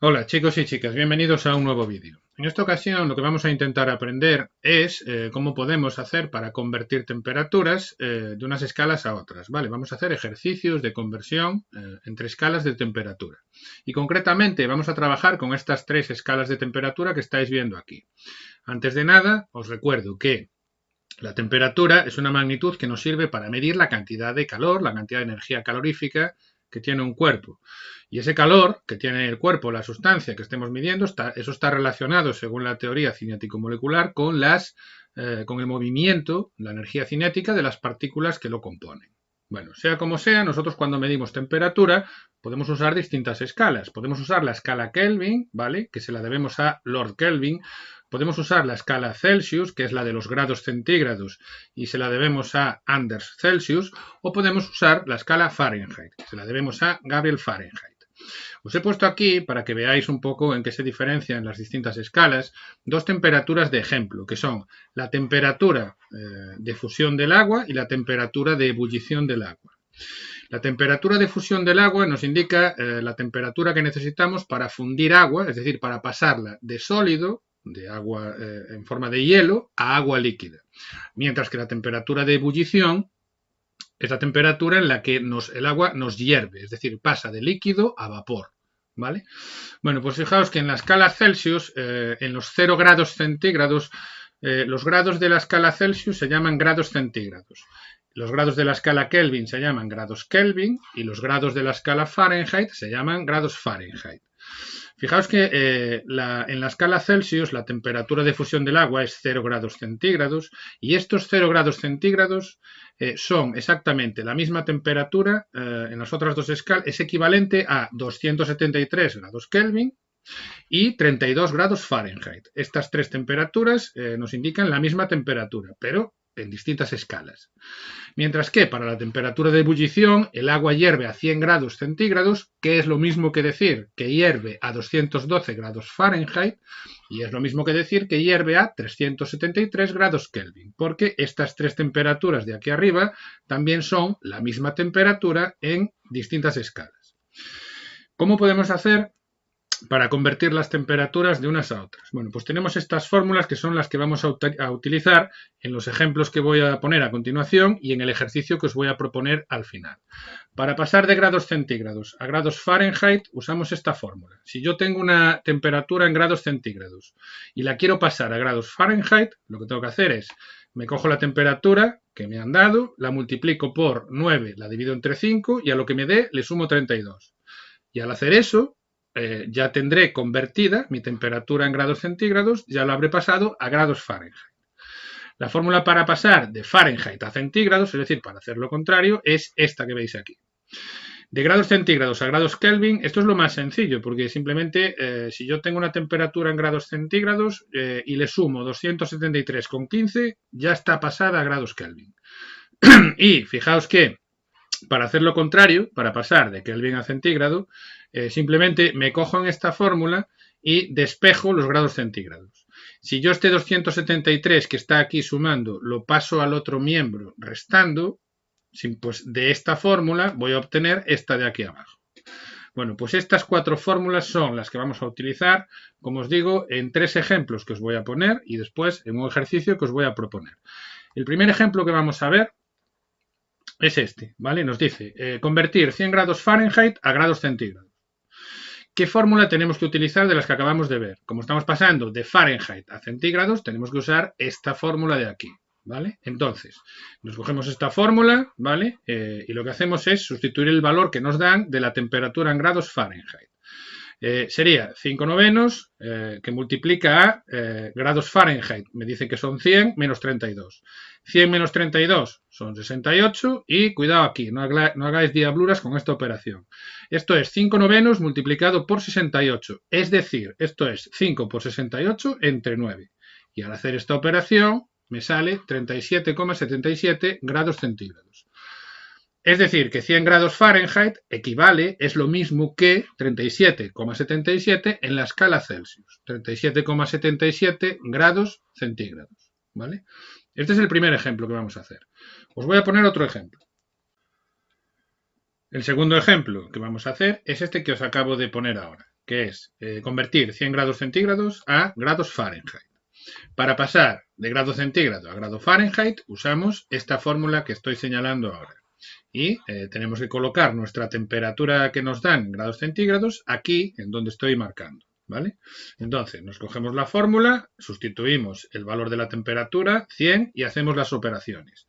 Hola chicos y chicas, bienvenidos a un nuevo vídeo. En esta ocasión lo que vamos a intentar aprender es cómo podemos hacer para convertir temperaturas de unas escalas a otras. Vale, vamos a hacer ejercicios de conversión entre escalas de temperatura. Y concretamente vamos a trabajar con estas tres escalas de temperatura que estáis viendo aquí. Antes de nada, os recuerdo que la temperatura es una magnitud que nos sirve para medir la cantidad de calor, la cantidad de energía calorífica que tiene un cuerpo. Y ese calor que tiene el cuerpo, la sustancia que estemos midiendo, eso está relacionado, según la teoría cinético-molecular, con el movimiento, la energía cinética de las partículas que lo componen. Bueno, sea como sea, nosotros cuando medimos temperatura podemos usar distintas escalas. Podemos usar la escala Kelvin, ¿vale? Que se la debemos a Lord Kelvin. Podemos usar la escala Celsius, que es la de los grados centígrados, y se la debemos a Anders Celsius, o podemos usar la escala Fahrenheit, que se la debemos a Gabriel Fahrenheit. Os he puesto aquí, para que veáis un poco en qué se diferencian las distintas escalas, dos temperaturas de ejemplo, que son la temperatura de fusión del agua y la temperatura de ebullición del agua. La temperatura de fusión del agua nos indica la temperatura que necesitamos para fundir agua, es decir, para pasarla de sólido, de agua en forma de hielo, a agua líquida. Mientras que la temperatura de ebullición es la temperatura en la que el agua nos hierve, es decir, pasa de líquido a vapor. ¿Vale? Bueno, pues fijaos que en la escala Celsius, en los 0 grados centígrados, los grados de la escala Celsius se llaman grados centígrados. Los grados de la escala Kelvin se llaman grados Kelvin y los grados de la escala Fahrenheit se llaman grados Fahrenheit. Fijaos que en la escala Celsius la temperatura de fusión del agua es 0 grados centígrados y estos 0 grados centígrados son exactamente la misma temperatura en las otras dos escalas, es equivalente a 273 grados Kelvin y 32 grados Fahrenheit. Estas tres temperaturas nos indican la misma temperatura, pero en distintas escalas. Mientras que para la temperatura de ebullición el agua hierve a 100 grados centígrados, que es lo mismo que decir que hierve a 212 grados Fahrenheit, y es lo mismo que decir que hierve a 373 grados Kelvin, porque estas tres temperaturas de aquí arriba también son la misma temperatura en distintas escalas. ¿Cómo podemos hacer para convertir las temperaturas de unas a otras? Bueno, pues tenemos estas fórmulas que son las que vamos a utilizar en los ejemplos que voy a poner a continuación y en el ejercicio que os voy a proponer al final. Para pasar de grados centígrados a grados Fahrenheit usamos esta fórmula. Si yo tengo una temperatura en grados centígrados y la quiero pasar a grados Fahrenheit, lo que tengo que hacer es, me cojo la temperatura que me han dado, la multiplico por 9, la divido entre 5 y a lo que me dé le sumo 32. Y al hacer eso, ya tendré convertida mi temperatura en grados centígrados, ya lo habré pasado a grados Fahrenheit. La fórmula para pasar de Fahrenheit a centígrados, es decir, para hacer lo contrario, es esta que veis aquí. De grados centígrados a grados Kelvin, esto es lo más sencillo, porque simplemente si yo tengo una temperatura en grados centígrados y le sumo 273,15, ya está pasada a grados Kelvin. Y fijaos que para hacer lo contrario, para pasar de Kelvin a centígrado, simplemente me cojo en esta fórmula y despejo los grados centígrados. Si yo este 273 que está aquí sumando lo paso al otro miembro restando, pues de esta fórmula voy a obtener esta de aquí abajo. Bueno, pues estas cuatro fórmulas son las que vamos a utilizar, como os digo, en tres ejemplos que os voy a poner y después en un ejercicio que os voy a proponer. El primer ejemplo que vamos a ver es este, ¿vale? Nos dice convertir 100 grados Fahrenheit a grados centígrados. ¿Qué fórmula tenemos que utilizar de las que acabamos de ver? Como estamos pasando de Fahrenheit a centígrados, tenemos que usar esta fórmula de aquí, ¿vale? Entonces, nos cogemos esta fórmula, ¿vale? Y lo que hacemos es sustituir el valor que nos dan de la temperatura en grados Fahrenheit. Sería 5 novenos que multiplica a grados Fahrenheit, me dice que son 100 menos 32. 100 menos 32 son 68 y cuidado aquí, no hagáis diabluras con esta operación. Esto es 5 novenos multiplicado por 68, es decir, esto es 5 por 68 entre 9. Y al hacer esta operación me sale 37,77 grados centígrados. Es decir, que 100 grados Fahrenheit equivale, es lo mismo que 37,77 en la escala Celsius. 37,77 grados centígrados, ¿vale? Este es el primer ejemplo que vamos a hacer. Os voy a poner otro ejemplo. El segundo ejemplo que vamos a hacer es este que os acabo de poner ahora. que es convertir 100 grados centígrados a grados Fahrenheit. Para pasar de grado centígrado a grado Fahrenheit usamos esta fórmula que estoy señalando ahora. Y tenemos que colocar nuestra temperatura que nos dan en grados centígrados aquí en donde estoy marcando, ¿vale? Entonces nos cogemos la fórmula, sustituimos el valor de la temperatura, 100, y hacemos las operaciones.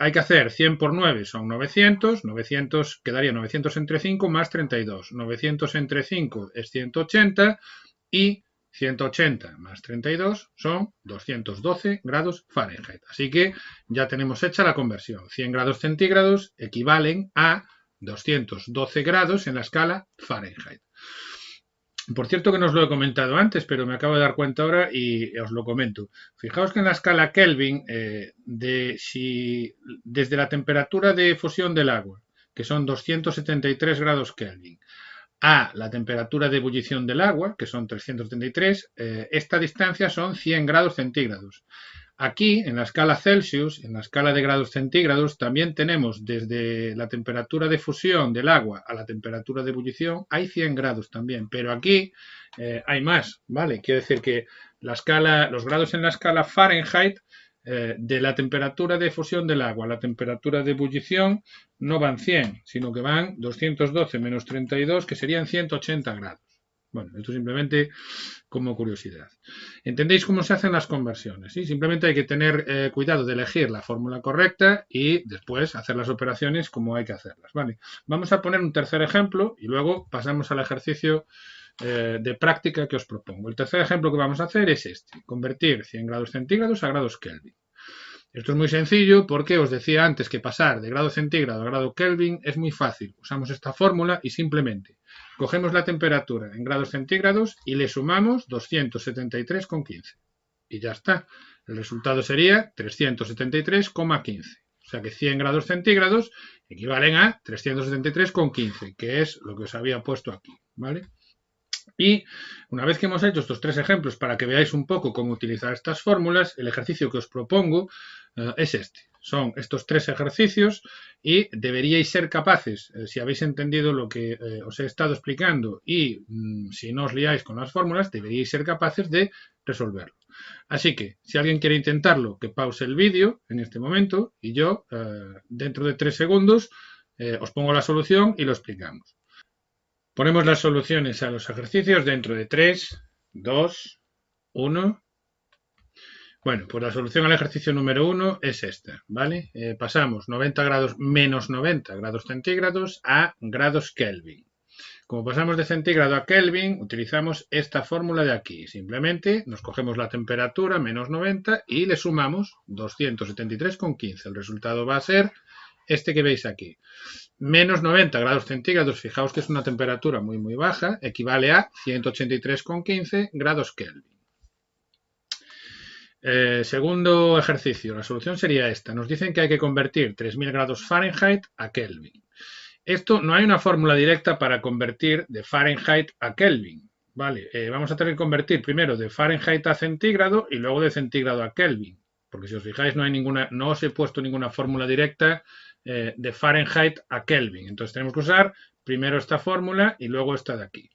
Hay que hacer 100 por 9 son 900, 900 quedaría 900 entre 5 más 32, 900 entre 5 es 180 y 180 más 32 son 212 grados Fahrenheit. Así que ya tenemos hecha la conversión. 100 grados centígrados equivalen a 212 grados en la escala Fahrenheit. Por cierto que no os lo he comentado antes, pero me acabo de dar cuenta ahora y os lo comento. Fijaos que en la escala Kelvin, desde la temperatura de fusión del agua, que son 273 grados Kelvin, a la temperatura de ebullición del agua, que son 373, esta distancia son 100 grados centígrados. Aquí, en la escala Celsius, en la escala de grados centígrados, también tenemos desde la temperatura de fusión del agua a la temperatura de ebullición, hay 100 grados también, pero aquí hay más, ¿vale? Quiere decir que los grados en la escala Fahrenheit, de la temperatura de fusión del agua a la temperatura de ebullición, no van 100, sino que van 212 menos 32, que serían 180 grados. Bueno, esto simplemente como curiosidad. ¿Entendéis cómo se hacen las conversiones? ¿Sí? Simplemente hay que tener cuidado de elegir la fórmula correcta y después hacer las operaciones como hay que hacerlas. ¿Vale? Vamos a poner un tercer ejemplo y luego pasamos al ejercicio de práctica que os propongo. El tercer ejemplo que vamos a hacer es este, convertir 100 grados centígrados a grados Kelvin. Esto es muy sencillo porque os decía antes que pasar de grado centígrado a grado Kelvin es muy fácil. Usamos esta fórmula y simplemente cogemos la temperatura en grados centígrados y le sumamos 273,15. Y ya está. El resultado sería 373,15. O sea que 100 grados centígrados equivalen a 373,15, que es lo que os había puesto aquí, ¿vale? Y una vez que hemos hecho estos tres ejemplos para que veáis un poco cómo utilizar estas fórmulas, el ejercicio que os propongo es este. Son estos tres ejercicios y deberíais ser capaces, si habéis entendido lo que os he estado explicando y si no os liáis con las fórmulas, deberíais ser capaces de resolverlo. Así que, si alguien quiere intentarlo, que pause el vídeo en este momento y yo, dentro de 3 segundos, os pongo la solución y lo explicamos. Ponemos las soluciones a los ejercicios dentro de 3, 2, 1. Bueno, pues la solución al ejercicio número 1 es esta, ¿vale? Pasamos 90 grados menos 90 grados centígrados a grados Kelvin. Como pasamos de centígrado a Kelvin, utilizamos esta fórmula de aquí. Simplemente nos cogemos la temperatura, menos 90, y le sumamos 273,15. El resultado va a ser este que veis aquí. Menos 90 grados centígrados, fijaos que es una temperatura muy muy baja, equivale a 183,15 grados Kelvin. Segundo ejercicio, la solución sería esta. Nos dicen que hay que convertir 3000 grados Fahrenheit a Kelvin. Esto no hay una fórmula directa para convertir de Fahrenheit a Kelvin, ¿vale? Vamos a tener que convertir primero de Fahrenheit a centígrado y luego de centígrado a Kelvin, porque si os fijáis no os he puesto ninguna fórmula directa de Fahrenheit a Kelvin. Entonces tenemos que usar primero esta fórmula y luego esta de aquí.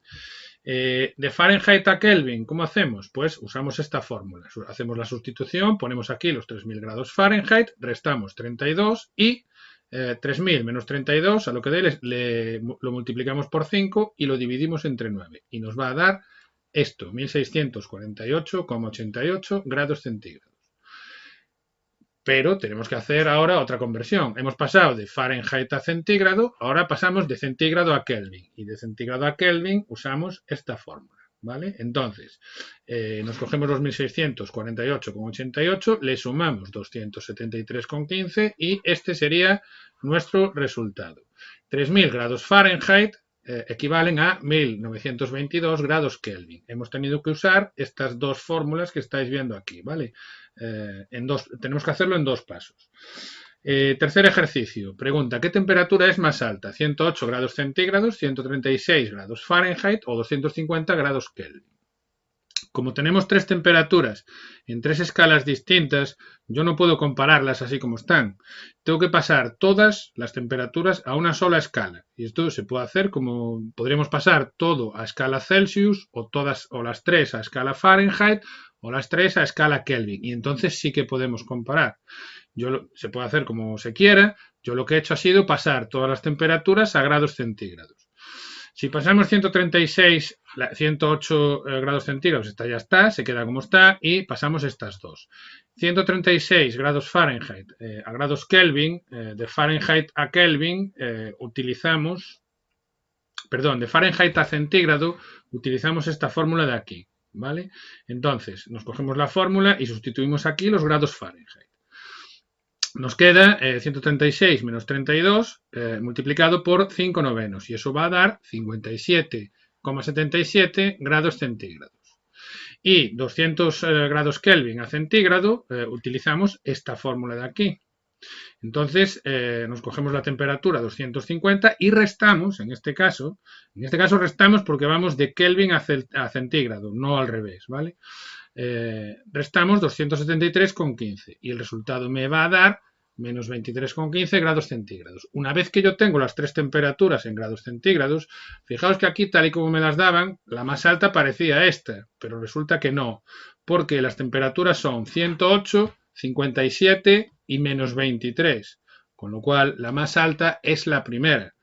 De Fahrenheit a Kelvin, ¿cómo hacemos? Pues usamos esta fórmula. Hacemos la sustitución, ponemos aquí los 3000 grados Fahrenheit, restamos 32 y 3000 menos 32, a lo que dé lo multiplicamos por 5 y lo dividimos entre 9. Y nos va a dar esto, 1648,88 grados centígrados. Pero tenemos que hacer ahora otra conversión. Hemos pasado de Fahrenheit a centígrado, ahora pasamos de centígrado a Kelvin. Y de centígrado a Kelvin usamos esta fórmula, ¿vale? Entonces, nos cogemos los 1648,88, le sumamos 273,15 y este sería nuestro resultado. 3000 grados Fahrenheit equivalen a 1922 grados Kelvin. Hemos tenido que usar estas dos fórmulas que estáis viendo aquí, ¿vale? Tenemos que hacerlo en 2 pasos. Tercer ejercicio. Pregunta, ¿qué temperatura es más alta? 108 grados centígrados, 136 grados Fahrenheit o 250 grados Kelvin. Como tenemos 3 temperaturas en 3 escalas distintas, yo no puedo compararlas así como están. Tengo que pasar todas las temperaturas a una sola escala. Y esto se puede hacer como podríamos pasar todo a escala Celsius o las 3 a escala Fahrenheit o las 3 a escala Kelvin. Y entonces sí que podemos comparar. Se puede hacer como se quiera. Yo lo que he hecho ha sido pasar todas las temperaturas a grados centígrados. Si pasamos 136, 108 grados centígrados, esta ya está, se queda como está, y pasamos estas dos. 136 grados Fahrenheit a grados Kelvin, de Fahrenheit a Kelvin utilizamos, perdón, de Fahrenheit a centígrado utilizamos esta fórmula de aquí, ¿vale? Entonces, nos cogemos la fórmula y sustituimos aquí los grados Fahrenheit. Nos queda 136 menos 32 multiplicado por 5 novenos y eso va a dar 57,77 grados centígrados. Y 200 grados Kelvin a centígrado utilizamos esta fórmula de aquí. Entonces nos cogemos la temperatura 250 y restamos, en este caso restamos porque vamos de Kelvin a centígrado, no al revés, ¿vale? Restamos 273,15 y el resultado me va a dar menos 23,15 grados centígrados. Una vez que yo tengo las 3 temperaturas en grados centígrados, fijaos que aquí, tal y como me las daban, la más alta parecía esta, pero resulta que no, porque las temperaturas son 108, 57 y menos 23, con lo cual la más alta es la primera.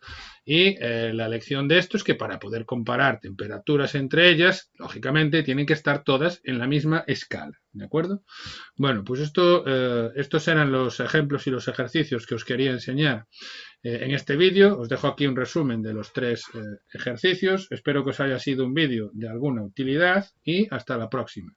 Y la lección de esto es que para poder comparar temperaturas entre ellas, lógicamente tienen que estar todas en la misma escala, ¿de acuerdo? Bueno, pues estos eran los ejemplos y los ejercicios que os quería enseñar en este vídeo. Os dejo aquí un resumen de los 3 ejercicios. Espero que os haya sido un vídeo de alguna utilidad y hasta la próxima.